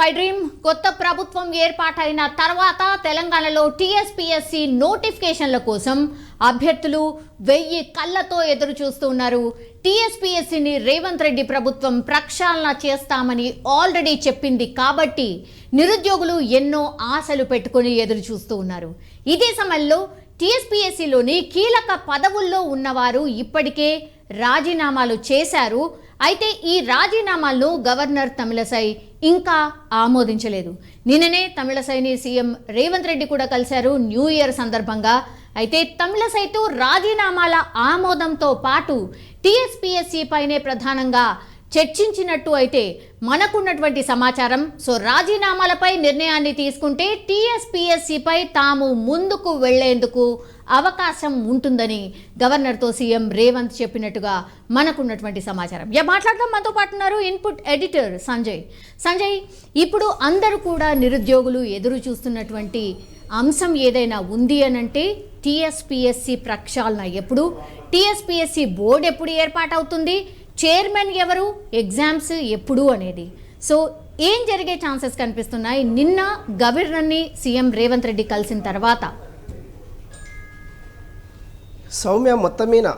My dream కొత్త ప్రభుత్వం ఏర్పాటైన తర్వాత తెలంగాణలో టీఎస్పీఎస్సీ నోటిఫికేషన్ల కోసం అభ్యర్థులు 1000 కళ్ళతో ఎదురు చూస్తున్నారు. టీఎస్పీఎస్సీని రేవంత్ రెడ్డి ప్రభుత్వం ప్రక్షాళన చేస్తామని ఆల్రెడీ చెప్పింది కాబట్టి నిరుద్యోగులు ఎన్నో ఆశలు పెట్టుకొని ఎదురు చూస్తూ ఉన్నారు. ఇదే సమయంలో టీఎస్పీఎస్సీలోని కీలక పదవుల్లో ఉన్నవారు ఇప్పటికే రాజీనామాలు చేశారు. అయితే ఈ రాజీనామాలను గవర్నర్ తమిళసై ఇంకా ఆమోదించలేదు. నిన్ననే తమిళసైని సీఎం రేవంత్ రెడ్డి కూడా కలిశారు న్యూ ఇయర్ సందర్భంగా. అయితే తమిళసైతో రాజీనామాల ఆమోదంతో పాటు టీఎస్పీఎస్సీ పైనే ప్రధానంగా చర్చించినట్టు అయితే మనకున్నటువంటి సమాచారం. సో రాజీనామాలపై నిర్ణయాన్ని తీసుకుంటే టీఎస్పీఎస్సీపై తాము ముందుకు వెళ్లేందుకు అవకాశం ఉంటుందని గవర్నర్తో సీఎం రేవంత్ చెప్పినట్టుగా మనకున్నటువంటి సమాచారం. మాట్లాడదాం, మనతో పాటు ఉన్నారు ఇన్పుట్ ఎడిటర్ సంజయ్. ఇప్పుడు అందరూ కూడా నిరుద్యోగులు ఎదురు చూస్తున్నటువంటి అంశం ఏదైనా ఉంది అనంటే టీఎస్పీఎస్సీ ప్రక్షాళన ఎప్పుడు, టీఎస్పీఎస్సీ బోర్డు ఎప్పుడు ఏర్పాటవుతుంది, చైర్మన్ ఎవరు, ఎగ్జామ్స్ ఎప్పుడు అనేది. సో ఏం జరిగే ఛాన్సెస్ కనిపిస్తున్నాయి నిన్న గవర్నర్ని సీఎం రేవంత్ రెడ్డి కలిసిన తర్వాత? సౌమ్య, మొత్తం మీద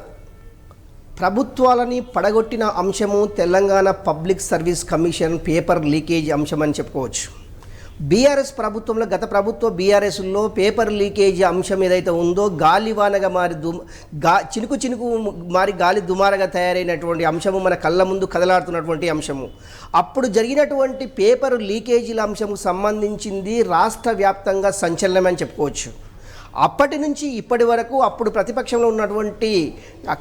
ప్రభుత్వాలని పడగొట్టిన అంశము Telangana public service commission paper leakage అంశం అని చెప్పుకోవచ్చు. బీఆర్ఎస్ ప్రభుత్వంలో, గత ప్రభుత్వ బీఆర్ఎస్లో పేపర్ లీకేజీ అంశం ఏదైతే ఉందో గాలివానగా మారి చినుకు మారి గాలి దుమారగా తయారైనటువంటి అంశము మన కళ్ళ ముందు కదలాడుతున్నటువంటి అంశము. అప్పుడు జరిగినటువంటి పేపర్ లీకేజీల అంశము సంబంధించింది రాష్ట్ర వ్యాప్తంగా సంచలనం అని చెప్పుకోవచ్చు. అప్పటి నుంచి ఇప్పటి వరకు అప్పుడు ప్రతిపక్షంలో ఉన్నటువంటి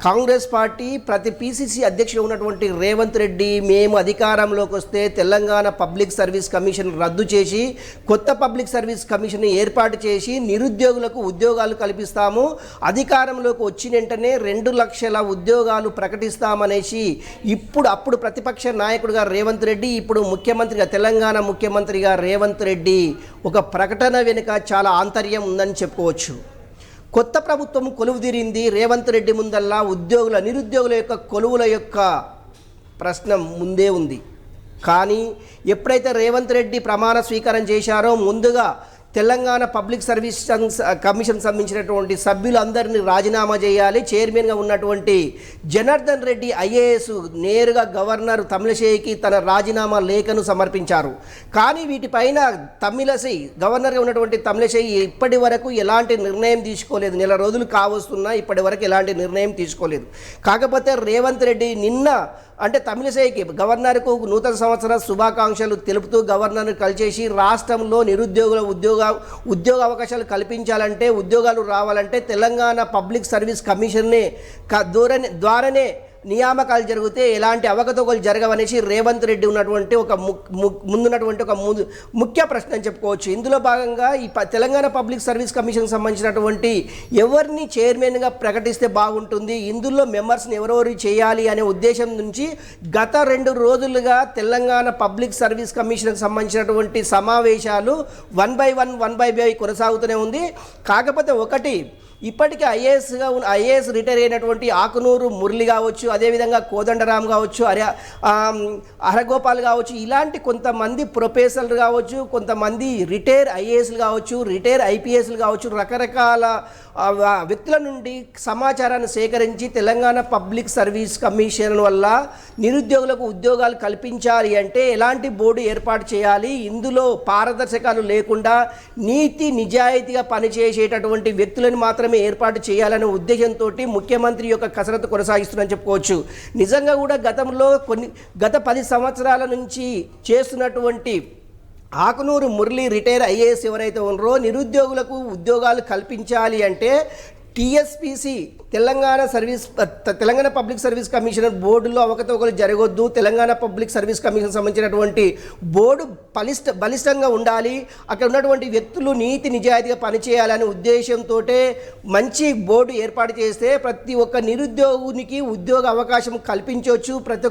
కాంగ్రెస్ పార్టీ, ప్రతి పీసీసీ అధ్యక్షుడు ఉన్నటువంటి రేవంత్ రెడ్డి, మేము అధికారంలోకి వస్తే తెలంగాణ పబ్లిక్ సర్వీస్ కమిషన్ రద్దు చేసి కొత్త పబ్లిక్ సర్వీస్ కమిషన్ ఏర్పాటు చేసి నిరుద్యోగులకు ఉద్యోగాలు కల్పిస్తాము, అధికారంలోకి వచ్చిన వెంటనే 2 లక్షల ఉద్యోగాలు ప్రకటిస్తామనేసి అప్పుడు ప్రతిపక్ష నాయకుడిగా రేవంత్ రెడ్డి, ఇప్పుడు ముఖ్యమంత్రిగా, తెలంగాణ ముఖ్యమంత్రిగా రేవంత్ రెడ్డి ఒక ప్రకటన వెనుక చాలా ఆంతర్యం ఉందని చెప్పుకోవచ్చు. కొత్త ప్రభుత్వం కొలువు తీరింది. రేవంత్ రెడ్డి ముందల్లా నిరుద్యోగుల యొక్క కొలువుల యొక్క ప్రశ్న ముందే ఉంది. కానీ ఎప్పుడైతే రేవంత్ రెడ్డి ప్రమాణ స్వీకారం చేశారో ముందుగా తెలంగాణ పబ్లిక్ సర్వీస్ కమిషన్ సంబంధించినటువంటి సభ్యులందరినీ రాజీనామా చేయాలి. చైర్మన్గా ఉన్నటువంటి జనార్దన్ రెడ్డి ఐఏఎస్ నేరుగా గవర్నర్ తమిళసైకి తన రాజీనామా లేఖను సమర్పించారు. కానీ వీటిపైన గవర్నర్గా ఉన్నటువంటి తమిళసై ఇప్పటి వరకు ఎలాంటి నిర్ణయం తీసుకోలేదు. నెల రోజులు కావస్తున్నా ఇప్పటి వరకు ఎలాంటి నిర్ణయం తీసుకోలేదు. కాకపోతే రేవంత్ రెడ్డి నిన్న అంటే తమిళసైకి గవర్నర్కు నూతన సంవత్సర శుభాకాంక్షలు తెలుపుతూ గవర్నర్ను కలిసేసి రాష్ట్రంలో నిరుద్యోగుల ఉద్యోగ అవకాశాలు కల్పించాలంటే, ఉద్యోగాలు రావాలంటే తెలంగాణ పబ్లిక్ సర్వీస్ కమిషన్నే ద్వారానే నియామకాలు జరిగితే ఎలాంటి అవకతవకలు జరగవనేసి రేవంత్ రెడ్డి ఉన్నటువంటి ముందున్నటువంటి ఒక ముఖ్య ప్రశ్న అని చెప్పుకోవచ్చు. ఇందులో భాగంగా ఈ తెలంగాణ పబ్లిక్ సర్వీస్ కమిషన్ సంబంధించినటువంటి ఎవరిని చైర్మన్గా ప్రకటిస్తే బాగుంటుంది, ఇందులో మెంబర్స్ని ఎవరెవరు చేయాలి అనే ఉద్దేశం నుంచి గత 2 రోజులుగా తెలంగాణ పబ్లిక్ సర్వీస్ కమిషన్కి సంబంధించినటువంటి సమావేశాలు 1 by 1 కొనసాగుతూనే ఉంది. కాకపోతే ఒకటి, ఇప్పటికే ఐఏఎస్ రిటైర్ అయినటువంటి ఆకునూరు మురళి కావచ్చు, అదేవిధంగా కోదండరామ్ కావచ్చు, హరగోపాల్ కావచ్చు, ఇలాంటి కొంతమంది ప్రొఫెసర్లు కావచ్చు, కొంతమంది రిటైర్ ఐఏఎస్లు కావచ్చు, రిటైర్ ఐపీఎస్లు కావచ్చు, రకరకాల వ్యక్తుల నుండి సమాచారాన్ని సేకరించి తెలంగాణ పబ్లిక్ సర్వీస్ కమిషన్ వల్ల నిరుద్యోగులకు ఉద్యోగాలు కల్పించాలి అంటే ఎలాంటి బోర్డు ఏర్పాటు చేయాలి, ఇందులో పారదర్శకాలు లేకుండా నీతి నిజాయితీగా పనిచేసేటటువంటి వ్యక్తులను మాత్రమే ఏర్పాటు చేయాలనే ఉద్దేశంతో ముఖ్యమంత్రి యొక్క కసరత్తు కొనసాగిస్తుందని చెప్పుకోవచ్చు. నిజంగా కూడా గత 10 సంవత్సరాల నుంచి చేస్తున్నటువంటి ఆకునూరు మురళి రిటైర్ ఐఏఎస్ ఎవరైతే ఉన్నారో నిరుద్యోగులకు ఉద్యోగాలు కల్పించాలి అంటే TSPC Telangana public service commission బోర్డులో అవకతవకలు జరగొద్దు, తెలంగాణ పబ్లిక్ సర్వీస్ కమిషన్ సంబంధించినటువంటి బోర్డు బలిష్టంగా ఉండాలి, అక్కడ ఉన్నటువంటి వ్యక్తులు నీతి నిజాయితీగా పనిచేయాలనే ఉద్దేశంతో మంచి బోర్డు ఏర్పాటు చేస్తే ప్రతి ఒక్క నిరుద్యోగునికి ఉద్యోగ అవకాశం కల్పించవచ్చు, ప్రతి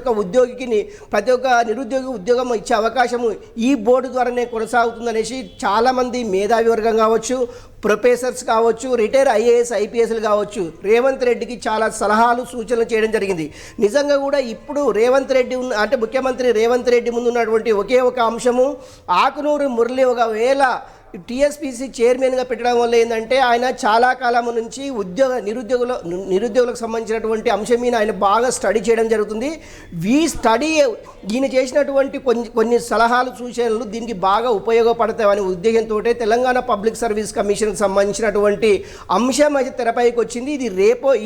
ఒక్క నిరుద్యోగి ఉద్యోగం ఇచ్చే అవకాశము ఈ బోర్డు ద్వారానే కొనసాగుతుందనేసి చాలామంది మేధావి వర్గం కావచ్చు, ప్రొఫెసర్స్ కావచ్చు, రిటైర్ ఐఏఎస్ ఐపీఎస్లు కావచ్చు, రేవంత్ రెడ్డికి చాలా సలహాలు సూచనలు చేయడం జరిగింది. నిజంగా కూడా ఇప్పుడు రేవంత్ రెడ్డి అంటే ముఖ్యమంత్రి రేవంత్ రెడ్డి ముందు ఉన్నటువంటి ఒకే ఒక అంశము, ఆకునూరు మురళి ఒకవేళ టీఎస్పీసీ చైర్మన్గా పెట్టడం వల్ల ఏంటంటే ఆయన చాలా కాలం నుంచి నిరుద్యోగులకు సంబంధించినటువంటి అంశం మీద ఆయన బాగా స్టడీ చేయడం జరుగుతుంది. ఈయన చేసినటువంటి కొన్ని సలహాలు సూచనలు దీనికి బాగా ఉపయోగపడతాయనే ఉద్దేశంతో తెలంగాణ పబ్లిక్ సర్వీస్ కమిషన్కి సంబంధించినటువంటి అంశం అయితే తెరపైకి వచ్చింది. ఇది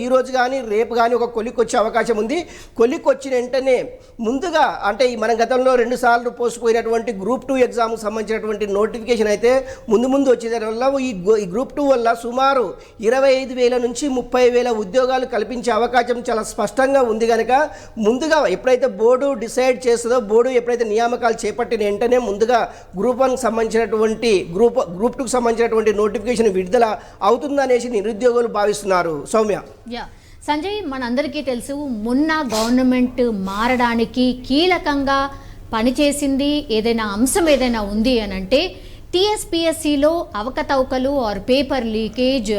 ఈ రోజు కానీ రేపు కానీ ఒక కొలిక్కి వచ్చే అవకాశం ఉంది. కొలిక్కి వచ్చిన వెంటనే ముందుగా అంటే మన గతంలో 2 సార్లు పోస్ట్ పోయినటువంటి గ్రూప్ 2 ఎగ్జామ్కి సంబంధించినటువంటి నోటిఫికేషన్ అయితే ముందు వచ్చేదాని వల్ల ఈ గ్రూప్ 2 వల్ల సుమారు 25,000 నుంచి 30,000 ఉద్యోగాలు కల్పించే అవకాశం చాలా స్పష్టంగా ఉంది. కనుక ముందుగా ఎప్పుడైతే బోర్డు డిసైడ్ చేస్తుందో, బోర్డు ఎప్పుడైతే నియామకాలు చేపట్టిన వెంటనే ముందుగా గ్రూప్ 1కి సంబంధించినటువంటి గ్రూప్ 2కి సంబంధించినటువంటి నోటిఫికేషన్ విడుదల అవుతుందనేసి నిరుద్యోగులు భావిస్తున్నారు. సౌమ్య. సంజయ్, మనందరికీ తెలుసు మొన్న గవర్నమెంట్ మారడానికి కీలకంగా పనిచేసింది ఏదైనా అంశం ఏదైనా ఉంది అని అంటే టీఎస్పీఎస్సీలో అవకతవకలు or paper leakage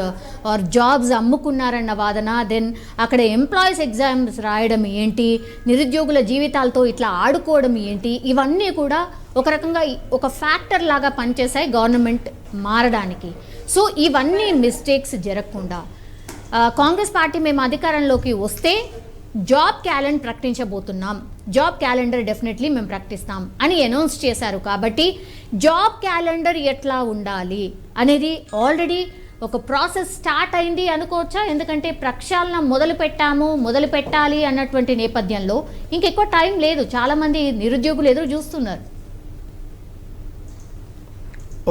or jobs అమ్ముకున్నారన్న వాదన, దెన్ అక్కడ ఎంప్లాయీస్ ఎగ్జామ్స్ రాయడం ఏంటి, నిరుద్యోగుల జీవితాలతో ఇట్లా ఆడుకోవడం ఏంటి, ఇవన్నీ కూడా ఒక రకంగా ఒక ఫ్యాక్టర్ లాగా పనిచేశాయి గవర్నమెంట్ మారడానికి. సో ఇవన్నీ మిస్టేక్స్ జరగకుండా కాంగ్రెస్ పార్టీ మేము అధికారంలోకి వస్తే జాబ్ క్యాలెండర్ ప్రకటించబోతున్నాం, జాబ్ క్యాలెండర్ డెఫినెట్లీ మేము ప్రకటిస్తాం అని అనౌన్స్ చేశారు. కాబట్టి జాబ్ క్యాలెండర్ ఎట్లా ఉండాలి అనేది ఆల్రెడీ ఒక ప్రాసెస్ స్టార్ట్ అయింది అనుకోవచ్చా? ఎందుకంటే ప్రక్షాళన మొదలు పెట్టాలి అన్నటువంటి నేపథ్యంలో ఇంకెక్కువ టైం లేదు, చాలామంది నిరుద్యోగులు ఎదురు చూస్తున్నారు.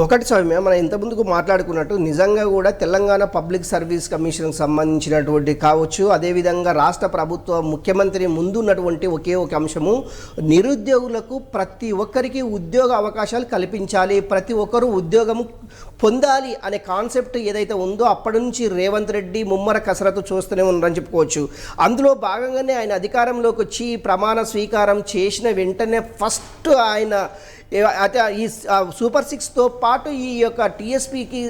ఒకటి సౌమ్య, మనం ఇంతకుముందుకు మాట్లాడుకున్నట్టు నిజంగా కూడా తెలంగాణ పబ్లిక్ సర్వీస్ కమిషన్కి సంబంధించినటువంటి కావచ్చు, అదేవిధంగా రాష్ట్ర ప్రభుత్వ ముఖ్యమంత్రి ముందు ఉన్నటువంటి ఒకే ఒక అంశము, నిరుద్యోగులకు ప్రతి ఒక్కరికి ఉద్యోగ అవకాశాలు కల్పించాలి, ప్రతి ఒక్కరూ ఉద్యోగం పొందాలి అనే కాన్సెప్ట్ ఏదైతే ఉందో అప్పటి నుంచి రేవంత్ రెడ్డి ముమ్మర కసరత్తు చూస్తూనే ఉన్నారని చెప్పుకోవచ్చు. అందులో భాగంగానే ఆయన అధికారంలోకి వచ్చి ప్రమాణ స్వీకారం చేసిన వెంటనే ఫస్ట్ ఆయన అయితే ఈ సూపర్ 6తో పాటు ఈ యొక్క టీఎస్పీకి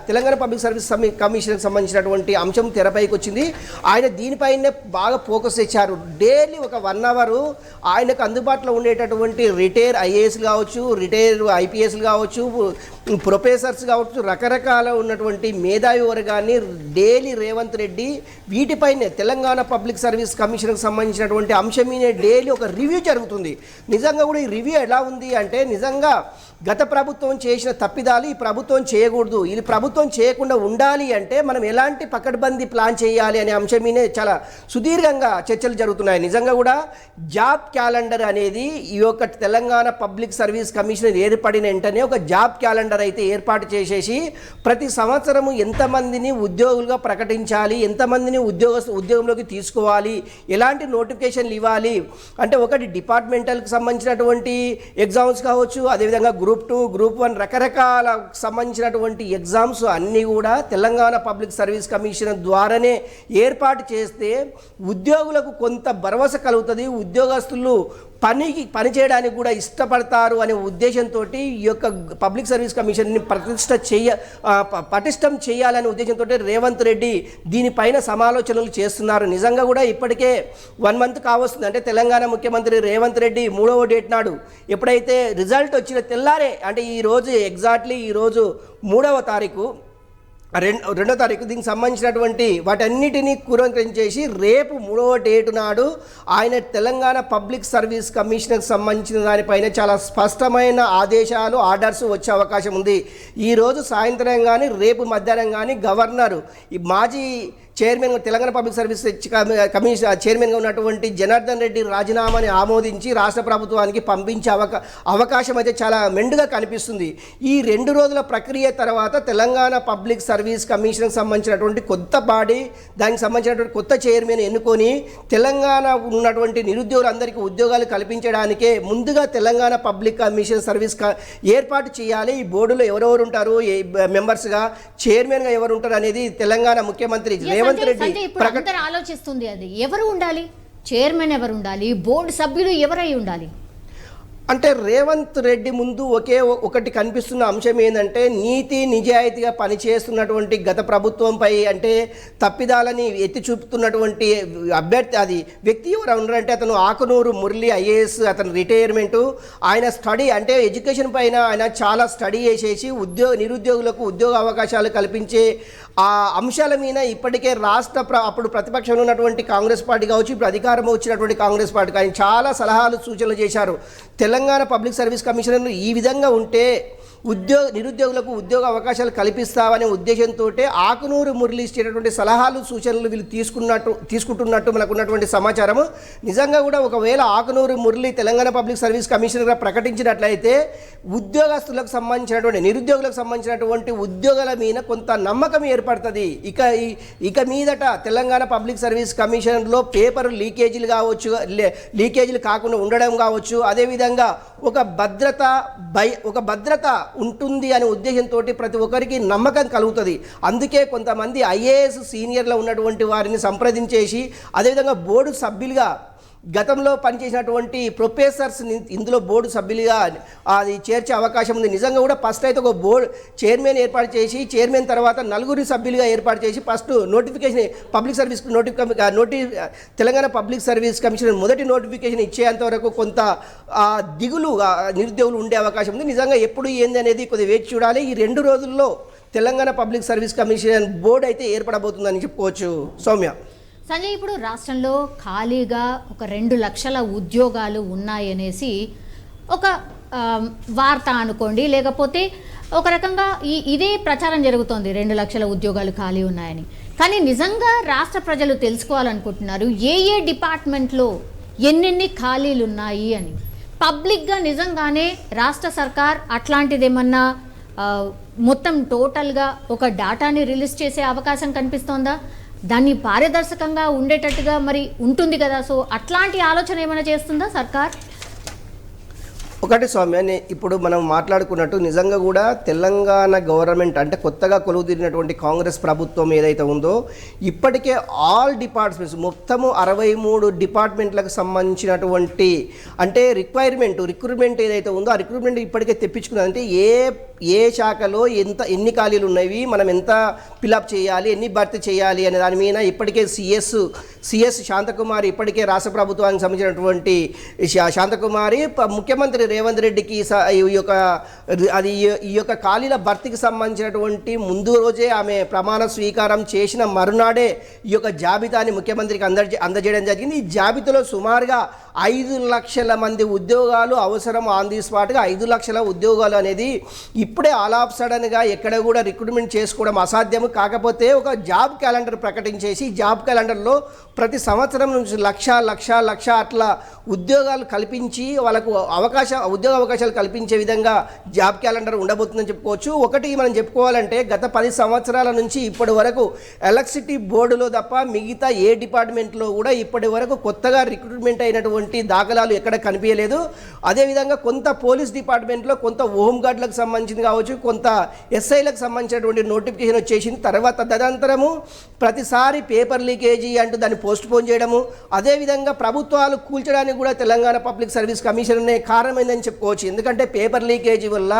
తెలంగాణ పబ్లిక్ సర్వీస్ కమిషన్కి సంబంధించినటువంటి అంశం తెరపైకి వచ్చింది. ఆయన దీనిపైనే బాగా ఫోకస్ ఇచ్చారు. డైలీ ఒక 1 అవర్ ఆయనకు అందుబాటులో ఉండేటటువంటి రిటైర్ ఐఏఎస్లు కావచ్చు, రిటైర్ ఐపీఎస్లు కావచ్చు, ప్రొఫెసర్స్ కావచ్చు, రకరకాల ఉన్నటువంటి మేధావి వర్గాన్ని డైలీ రేవంత్ రెడ్డి వీటిపైనే తెలంగాణ పబ్లిక్ సర్వీస్ కమిషన్కి సంబంధించినటువంటి అంశం మీద డైలీ ఒక రివ్యూ జరుగుతుంది. నిజంగా కూడా ఈ రివ్యూ ఎలా ఉంది అంటే నిజంగా గత ప్రభుత్వం చేసిన తప్పిదాలు ఈ ప్రభుత్వం చేయకూడదు, ఇది ప్రభుత్వం చేయకుండా ఉండాలి అంటే మనం ఎలాంటి పకడ్బందీ ప్లాన్ చేయాలి అనే అంశం మీదే చాలా సుదీర్ఘంగా చర్చలు జరుగుతున్నాయి. నిజంగా కూడా జాబ్ క్యాలెండర్ అనేది ఈ యొక్క తెలంగాణ పబ్లిక్ సర్వీస్ కమిషన్ ఏర్పడిన వెంటనే ఒక జాబ్ క్యాలెండర్ అయితే ఏర్పాటు చేసేసి ప్రతి సంవత్సరము ఎంతమందిని ఉద్యోగులుగా ప్రకటించాలి, ఎంతమందిని ఉద్యోగంలోకి తీసుకోవాలి, ఎలాంటి నోటిఫికేషన్లు ఇవ్వాలి అంటే ఒకటి డిపార్ట్మెంటల్కి సంబంధించినటువంటి ఎగ్జామ్స్ కావచ్చు, అదేవిధంగా గ్రూప్ 2, గ్రూప్ 1 రకరకాల సంబంధించినటువంటి ఎగ్జామ్స్ అన్నీ కూడా తెలంగాణ పబ్లిక్ సర్వీస్ కమిషన్ ద్వారానే ఏర్పాటు చేస్తే ఉద్యోగులకు కొంత భరోసా కలుగుతుంది, ఉద్యోగస్తులు పని చేయడానికి కూడా ఇష్టపడతారు అనే ఉద్దేశంతో ఈ యొక్క పబ్లిక్ సర్వీస్ కమిషన్ని పటిష్టం చేయాలనే ఉద్దేశంతో రేవంత్ రెడ్డి దీనిపైన సమాలోచనలు చేస్తున్నారు. నిజంగా కూడా ఇప్పటికే 1 మంత్ కావస్తుంది. అంటే తెలంగాణ ముఖ్యమంత్రి రేవంత్ రెడ్డి 3వ డేట్ నాడు ఎప్పుడైతే రిజల్ట్ వచ్చిన తెల్లారే అంటే ఈరోజు ఎగ్జాక్ట్లీ ఈరోజు 3వ తారీఖు 2వ తారీఖు దీనికి సంబంధించినటువంటి వాటన్నిటినీ కూరంకరించేసి రేపు 3వ డేటు నాడు ఆయన తెలంగాణ పబ్లిక్ సర్వీస్ కమిషన్కి సంబంధించిన దానిపైన చాలా స్పష్టమైన ఆర్డర్స్ వచ్చే అవకాశం ఉంది. ఈరోజు సాయంత్రం కానీ రేపు మధ్యాహ్నం కానీ గవర్నరు ఈ మాజీ chairman Telangana public service commission చైర్మన్గా ఉన్నటువంటి జనార్దన్ రెడ్డి రాజీనామాని ఆమోదించి రాష్ట్ర ప్రభుత్వానికి పంపించే అవకాశం అయితే చాలా మెండుగా కనిపిస్తుంది. ఈ 2 రోజుల ప్రక్రియ తర్వాత తెలంగాణ పబ్లిక్ సర్వీస్ కమిషన్కి సంబంధించినటువంటి కొత్త బాడీ, దానికి సంబంధించినటువంటి కొత్త చైర్మన్ ఎన్నుకొని తెలంగాణ ఉన్నటువంటి నిరుద్యోగులందరికీ ఉద్యోగాలు కల్పించడానికే ముందుగా తెలంగాణ పబ్లిక్ కమిషన్ సర్వీస్ ఏర్పాటు చేయాలి. ఈ బోర్డులో ఎవరెవరు ఉంటారు, మెంబర్స్గా, చైర్మన్గా ఎవరు ఉంటారు అనేది తెలంగాణ ముఖ్యమంత్రి రేవంత్ రెడ్డి ఆలోచిస్తుంది. అది ఎవరు ఉండాలి, చైర్మన్ ఎవరు ఉండాలి, బోర్డు సభ్యులు ఎవరై ఉండాలి? అంటే రేవంత్ రెడ్డి ముందు ఒకటి కనిపిస్తున్న అంశం ఏంటంటే నీతి నిజాయితీగా పనిచేస్తున్నటువంటి గత ప్రభుత్వంపై అంటే తప్పిదాలని ఎత్తి చూపుతున్నటువంటి అభ్యర్థి అది వ్యక్తి ఎవరు ఉన్నారంటే అతను ఆకునూరు మురళి ఐఏఎస్. అతను రిటైర్మెంటు. ఆయన స్టడీ అంటే ఎడ్యుకేషన్ పైన ఆయన చాలా స్టడీ చేసేసి నిరుద్యోగులకు ఉద్యోగ అవకాశాలు కల్పించే ఆ అంశాల మీద ఇప్పటికే అప్పుడు ప్రతిపక్షంలో ఉన్నటువంటి కాంగ్రెస్ పార్టీ కావచ్చు, ఇప్పుడు అధికారం వచ్చినటువంటి కాంగ్రెస్ పార్టీ ఆయన చాలా సలహాలు సూచనలు చేశారు. తెలంగాణ పబ్లిక్ సర్వీస్ కమిషనర్ ఈ విధంగా ఉంటే నిరుద్యోగులకు ఉద్యోగ అవకాశాలు కల్పిస్తామనే ఉద్దేశంతో ఆకునూరు మురళి ఇచ్చేటటువంటి సలహాలు సూచనలు వీళ్ళు తీసుకుంటున్నట్టు మనకు ఉన్నటువంటి సమాచారము. నిజంగా కూడా ఒకవేళ ఆకునూరు మురళి తెలంగాణ పబ్లిక్ సర్వీస్ కమిషనర్గా ప్రకటించినట్లయితే ఉద్యోగస్తులకు సంబంధించినటువంటి నిరుద్యోగులకు సంబంధించినటువంటి ఉద్యోగాల మీద కొంత నమ్మకం ఏర్పడుతుంది. ఇక మీదట తెలంగాణ పబ్లిక్ సర్వీస్ కమిషన్లో పేపర్ లీకేజీలు కావచ్చు, లీకేజీలు కాకుండా ఉండడం కావచ్చు, అదేవిధంగా ఒక భద్రత ఉంటుంది అనే ఉద్దేశంతో ప్రతి ఒక్కరికి నమ్మకం కలుగుతుంది. అందుకే కొంతమంది ఐఏఎస్ సీనియర్లో ఉన్నటువంటి వారిని సంప్రదించేసి అదేవిధంగా బోర్డు సభ్యులుగా గతంలో పనిచేసినటువంటి ప్రొఫెసర్స్ని ఇందులో బోర్డు సభ్యులుగా అది చేర్చే అవకాశం ఉంది. నిజంగా కూడా ఫస్ట్ అయితే ఒక బోర్డు చైర్మన్ ఏర్పాటు చేసి చైర్మన్ తర్వాత 4 సభ్యులుగా ఏర్పాటు చేసి first notification public service Telangana public service commission మొదటి నోటిఫికేషన్ ఇచ్చేంత వరకు కొంత దిగులు నిరుద్యోగులు ఉండే అవకాశం ఉంది. నిజంగా ఎప్పుడు ఏంది అనేది కొద్దిగా వేచి చూడాలి. ఈ 2 రోజుల్లో Telangana public service commission board అయితే ఏర్పడబోతుందని చెప్పుకోవచ్చు. సౌమ్య. సంజయ్, ఇప్పుడు రాష్ట్రంలో ఖాళీగా ఒక 2 లక్షల ఉద్యోగాలు ఉన్నాయనేసి ఒక వార్త అనుకోండి, లేకపోతే ఒక రకంగా ఇదే ప్రచారం జరుగుతోంది 2 లక్షల ఉద్యోగాలు ఖాళీ ఉన్నాయని. కానీ నిజంగా రాష్ట్ర ప్రజలు తెలుసుకోవాలనుకుంటున్నారు ఏ డిపార్ట్మెంట్లో ఎన్నెన్ని ఖాళీలు ఉన్నాయి అని. పబ్లిక్గా నిజంగానే రాష్ట్ర సర్కార్ అట్లాంటిదేమన్నా మొత్తం టోటల్గా ఒక డాటాని రిలీజ్ చేసే అవకాశం కనిపిస్తోందా? దాన్ని పారదర్శకంగా ఉండేటట్టుగా మరి ఉంటుంది కదా. సో అట్లాంటి ఆలోచన ఏమైనా చేస్తుందా సర్కార్? ఒకటి సౌమ్య, ఇప్పుడు మనం మాట్లాడుకున్నట్టు నిజంగా కూడా తెలంగాణ గవర్నమెంట్ అంటే కొత్తగా కొలువుదీరినటువంటి కాంగ్రెస్ ప్రభుత్వం ఏదైతే ఉందో ఇప్పటికే ఆల్ డిపార్ట్మెంట్స్ మొత్తము 63 డిపార్ట్మెంట్లకు సంబంధించినటువంటి అంటే రిక్రూట్మెంట్ ఏదైతే ఉందో ఆ రిక్రూట్మెంట్ ఇప్పటికే తెప్పించుకున్నది. అంటే ఏ శాఖలో ఎన్ని ఖాళీలు ఉన్నాయి, మనం ఎంత ఫిలప్ చేయాలి, ఎన్ని భర్తీ చేయాలి అనే దాని మీద ఇప్పటికే సిఎస్ శాంతకుమారి ఇప్పటికే రాష్ట్ర ప్రభుత్వానికి సంబంధించినటువంటి శాంతకుమారి ముఖ్యమంత్రి రేవంత్ రెడ్డికి ఈ యొక్క ఖాళీల భర్తీకి సంబంధించినటువంటి ముందు రోజే ఆమె ప్రమాణ స్వీకారం చేసిన మరునాడే ఈ యొక్క జాబితాని ముఖ్యమంత్రికి అందజేయడం జరిగింది. ఈ జాబితాలో సుమారుగా 5 లక్షల మంది ఉద్యోగాలు అవసరం. ఆన్ ది స్పాట్గా 5 లక్షల ఉద్యోగాలు అనేది ఇప్పుడే ఆల్ ఆఫ్ సడన్గా ఎక్కడ కూడా రిక్రూట్మెంట్ చేసుకోవడం అసాధ్యము. కాకపోతే ఒక జాబ్ క్యాలెండర్ ప్రకటించేసి జాబ్ క్యాలెండర్లో ప్రతి సంవత్సరం నుంచి లక్ష అట్లా ఉద్యోగాలు కల్పించి వాళ్ళకు ఉద్యోగ అవకాశాలు కల్పించే విధంగా జాబ్ క్యాలెండర్ ఉండబోతుందని చెప్పుకోవచ్చు. ఒకటి మనం చెప్పుకోవాలంటే గత 10 సంవత్సరాల నుంచి ఇప్పటి వరకు ఎలక్ట్రిసిటీ బోర్డులో తప్ప మిగతా ఏ డిపార్ట్మెంట్లో కూడా ఇప్పటి వరకు కొత్తగా రిక్రూట్మెంట్ అయినటువంటి దాఖలాలు ఎక్కడ కనిపించలేదు. అదేవిధంగా కొంత పోలీస్ డిపార్ట్మెంట్లో కొంత హోంగార్డులకు సంబంధించింది కావచ్చు, కొంత ఎస్ఐలకు సంబంధించినటువంటి నోటిఫికేషన్ వచ్చేసింది. తర్వాత తదనంతరము ప్రతిసారి పేపర్ లీకేజీ అంటూ దాన్ని పోస్ట్ పోన్ చేయడము, అదేవిధంగా ప్రభుత్వాలు కూల్చడానికి కూడా తెలంగాణ పబ్లిక్ సర్వీస్ కమిషన్ అనే కారణమైందని చెప్పుకోవచ్చు. ఎందుకంటే పేపర్ లీకేజీ వల్ల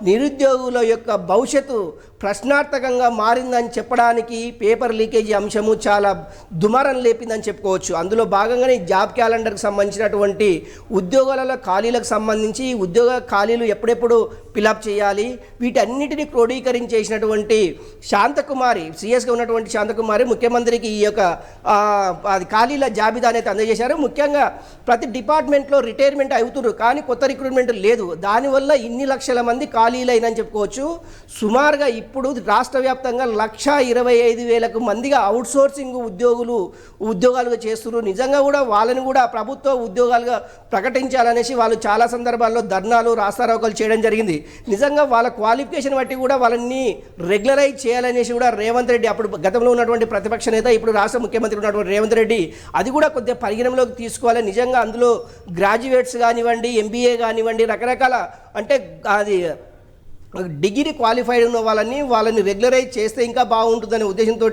నిరుద్యోగుల యొక్క భవిష్యత్తు ప్రశ్నార్థకంగా మారిందని చెప్పడానికి పేపర్ లీకేజీ అంశము చాలా దుమారం లేపిందని చెప్పుకోవచ్చు. అందులో భాగంగానే జాబ్ క్యాలెండర్కి సంబంధించినటువంటి ఉద్యోగాల ఖాళీలకు సంబంధించి ఉద్యోగ ఖాళీలు ఎప్పుడెప్పుడు ఫిలప్ చేయాలి వీటన్నిటిని క్రోడీకరించేసినటువంటి శాంతకుమారి సిఎస్గా ఉన్నటువంటి శాంతకుమారి ముఖ్యమంత్రికి ఈ యొక్క అది ఖాళీల జాబితా అనేది అందజేశారు. ముఖ్యంగా ప్రతి డిపార్ట్మెంట్లో రిటైర్మెంట్ అవుతున్నారు కానీ కొత్త రిక్రూట్మెంట్ లేదు. దానివల్ల ఇన్ని లక్షల మంది ఖాళీలైనని చెప్పుకోవచ్చు. సుమారుగా ఇప్పుడు రాష్ట్ర వ్యాప్తంగా 1,25,000 మందిగా అవుట్సోర్సింగ్ ఉద్యోగాలుగా చేస్తున్నారు. నిజంగా కూడా వాళ్ళని కూడా ప్రభుత్వ ఉద్యోగాలుగా ప్రకటించాలనేసి వాళ్ళు చాలా సందర్భాల్లో ధర్నాలు రాస్తారోకలు చేయడం జరిగింది. నిజంగా వాళ్ళ క్వాలిఫికేషన్ బట్టి కూడా వాళ్ళని రెగ్యులరైజ్ చేయాలనేసి కూడా రేవంత్ రెడ్డి అప్పుడు గతంలో ఉన్నటువంటి ప్రతిపక్ష నేత ఇప్పుడు రాష్ట్ర ముఖ్యమంత్రి ఉన్నటువంటి రేవంత్ రెడ్డి అది కూడా కొద్దిగా పరిగణనలోకి తీసుకోవాలి. నిజంగా అందులో గ్రాడ్యుయేట్స్ కానివ్వండి, ఎంబీఏ కానివ్వండి, రకరకాల అంటే అది డిగ్రీ క్వాలిఫైడ్ ఉన్న వాళ్ళని రెగ్యులరైజ్ చేస్తే ఇంకా బాగుంటుందనే ఉద్దేశంతో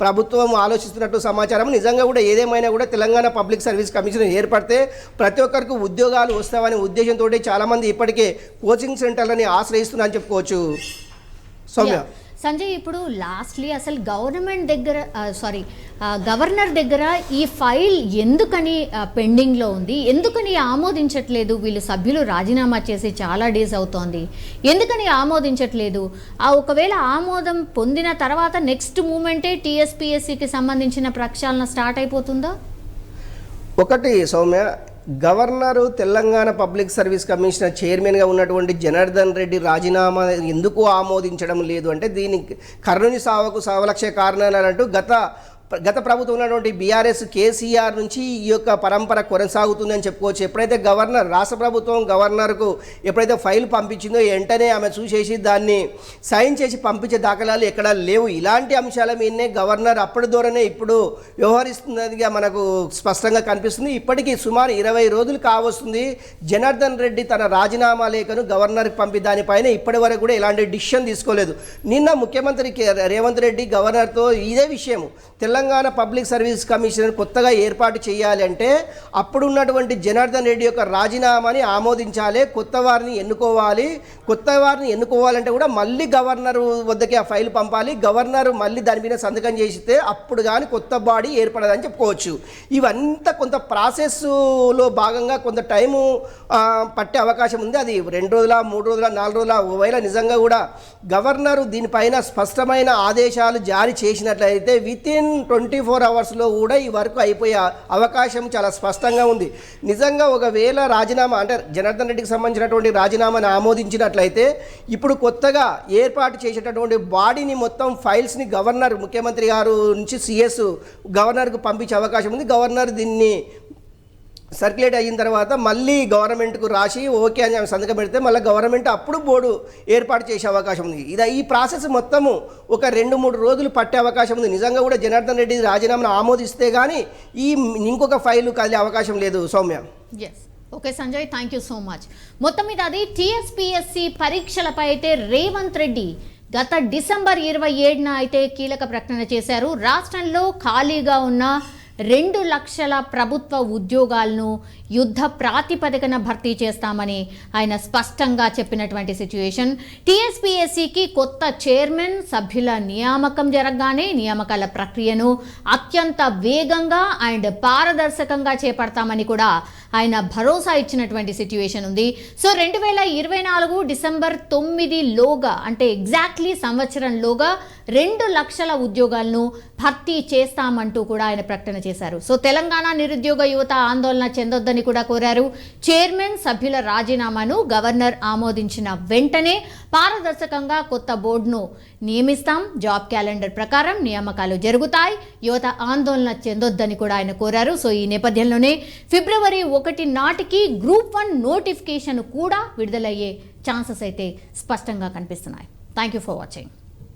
ప్రభుత్వం ఆలోచిస్తున్నట్టు సమాచారం. నిజంగా కూడా ఏదేమైనా కూడా తెలంగాణ పబ్లిక్ సర్వీస్ కమిషన్ ఏర్పడితే ప్రతి ఒక్కరికి ఉద్యోగాలు వస్తామనే ఉద్దేశంతో చాలామంది ఇప్పటికే కోచింగ్ సెంటర్లని ఆశ్రయిస్తున్నారని చెప్పుకోవచ్చు. సౌమ్య, సంజయ్, ఇప్పుడు లాస్ట్లీ అసలు గవర్నర్ దగ్గర ఈ ఫైల్ ఎందుకని పెండింగ్లో ఉంది, ఎందుకని ఆమోదించట్లేదు? వీళ్ళు సభ్యులు రాజీనామా చేసి చాలా డేస్ అవుతోంది, ఎందుకని ఆమోదించట్లేదు? ఒకవేళ ఆమోదం పొందిన తర్వాత నెక్స్ట్ మూమెంటే టీఎస్పీఎస్సీకి సంబంధించిన ప్రక్షాళన స్టార్ట్ అయిపోతుందా? ఒకటి Soumya, governor Telangana public service commissioner చైర్మన్గా ఉన్నటువంటి జనార్దన్ రెడ్డి రాజీనామా ఎందుకు ఆమోదించడం లేదు అంటే దీనికి కర్ణుని సావకు సావలక్ష కారణాలు అంటూ గత ప్రభుత్వం ఉన్నటువంటి బీఆర్ఎస్ కేసీఆర్ నుంచి ఈ యొక్క పరంపర కొనసాగుతుందని చెప్పుకోవచ్చు. ఎప్పుడైతే రాష్ట్ర ప్రభుత్వం గవర్నర్కు ఎప్పుడైతే ఫైల్ పంపించిందో వెంటనే ఆమె చూసేసి దాన్ని సైన్ చేసి పంపించే దాఖలాలు ఎక్కడా లేవు. ఇలాంటి అంశాల మీదనే గవర్నర్ అప్పటి ద్వారానే ఇప్పుడు వ్యవహరిస్తున్నదిగా మనకు స్పష్టంగా కనిపిస్తుంది. ఇప్పటికీ సుమారు 20 రోజులు కావస్తుంది జనార్దన్ రెడ్డి తన రాజీనామా లేఖను గవర్నర్కి పంపి దానిపైన ఇప్పటి వరకు కూడా ఎలాంటి డిసిషన్ తీసుకోలేదు. నిన్న ముఖ్యమంత్రి రేవంత్ రెడ్డి గవర్నర్తో ఇదే విషయం, తెలంగాణ పబ్లిక్ సర్వీస్ కమిషన్ కొత్తగా ఏర్పాటు చేయాలి అంటే అప్పుడున్నటువంటి జనార్దన్ రెడ్డి యొక్క రాజీనామాని ఆమోదించాలి, కొత్త వారిని ఎన్నుకోవాలంటే కూడా మళ్ళీ గవర్నర్ వద్దకి ఆ ఫైల్ పంపాలి, గవర్నర్ మళ్ళీ దాని మీద సంతకం చేస్తే అప్పుడు కానీ కొత్త బాడీ ఏర్పడదని చెప్పుకోవచ్చు. ఇవంతా కొంత ప్రాసెస్లో భాగంగా కొంత టైము పట్టే అవకాశం ఉంది. అది 2 రోజుల 3 రోజుల 4 రోజుల ఒకవేళ నిజంగా కూడా గవర్నరు దీనిపైన స్పష్టమైన ఆదేశాలు జారీ చేసినట్లయితే వితిన్ 24 అవర్స్లో కూడా ఈ వర్క్ అయిపోయే అవకాశం చాలా స్పష్టంగా ఉంది. నిజంగా ఒకవేళ రాజీనామా అంటే జనార్దన్ రెడ్డికి సంబంధించినటువంటి రాజీనామాను ఆమోదించినట్లయితే ఇప్పుడు కొత్తగా ఏర్పాటు చేసేటటువంటి బాడీని మొత్తం ఫైల్స్ని గవర్నర్ ముఖ్యమంత్రి గారు నుంచి సిఎస్ గవర్నర్కు పంపించే అవకాశం ఉంది. గవర్నర్ దీన్ని సర్క్యులేట్ అయిన తర్వాత మళ్ళీ గవర్నమెంట్కు రాసి ఓకే అని సంతకం పెడితే మళ్ళీ గవర్నమెంట్ అప్పుడు బోర్డు ఏర్పాటు చేసే అవకాశం ఉంది. ఈ ప్రాసెస్ మొత్తము ఒక 2-3 రోజులు పట్టే అవకాశం ఉంది. నిజంగా కూడా జనార్దన్ రెడ్డి రాజీనామాను ఆమోదిస్తే కానీ ఇంకొక ఫైలు కదిలే అవకాశం లేదు. Soumya, okay Sanjay, thank you so much. మొత్తం మీద అది టీఎస్పీఎస్సీ పరీక్షలపై అయితే రేవంత్ రెడ్డి గత డిసెంబర్ 27న అయితే కీలక ప్రకటన చేశారు. రాష్ట్రంలో ఖాళీగా ఉన్న 2 లక్షల ప్రభుత్వ ఉద్యోగాలను యుద్ధ ప్రాతిపదికన భర్తీ చేస్తామని ఆయన స్పష్టంగా చెప్పినటువంటి సిచ్యువేషన్. టీఎస్పీఎస్సీకి కొత్త చైర్మన్, సభ్యుల నియామకం జరగగానే నియామకాల ప్రక్రియను అత్యంత వేగంగా అండ్ పారదర్శకంగా చేపడతామని కూడా ఆయన భరోసా ఇచ్చినటువంటి సిచ్యువేషన్ ఉంది. సో 2024 డిసెంబర్ 9లోగా అంటే ఎగ్జాక్ట్లీ సంవత్సరంలోగా 2 లక్షల ఉద్యోగాలను భర్తీ చేస్తామంటూ కూడా ఆయన ప్రకటన చేశారు. సో తెలంగాణ నిరుద్యోగ యువత ఆందోళన చెందొద్దని కూడా కోరారు. చైర్మన్, సభ్యుల రాజీనామాను గవర్నర్ ఆమోదించిన వెంటనే పారదర్శకంగా కొత్త బోర్డును నియమిస్తాం, జాబ్ క్యాలెండర్ ప్రకారం నియామకాలు జరుగుతాయి, యువత ఆందోళన చెందొద్దని కూడా ఆయన కోరారు. సో ఈ నేపథ్యంలోనే ఫిబ్రవరి 1 నాటికి గ్రూప్ 1 నోటిఫికేషన్ కూడా విడుదలయ్యే ఛాన్సెస్ అయితే స్పష్టంగా కనిపిస్తున్నాయి. Thank you for watching.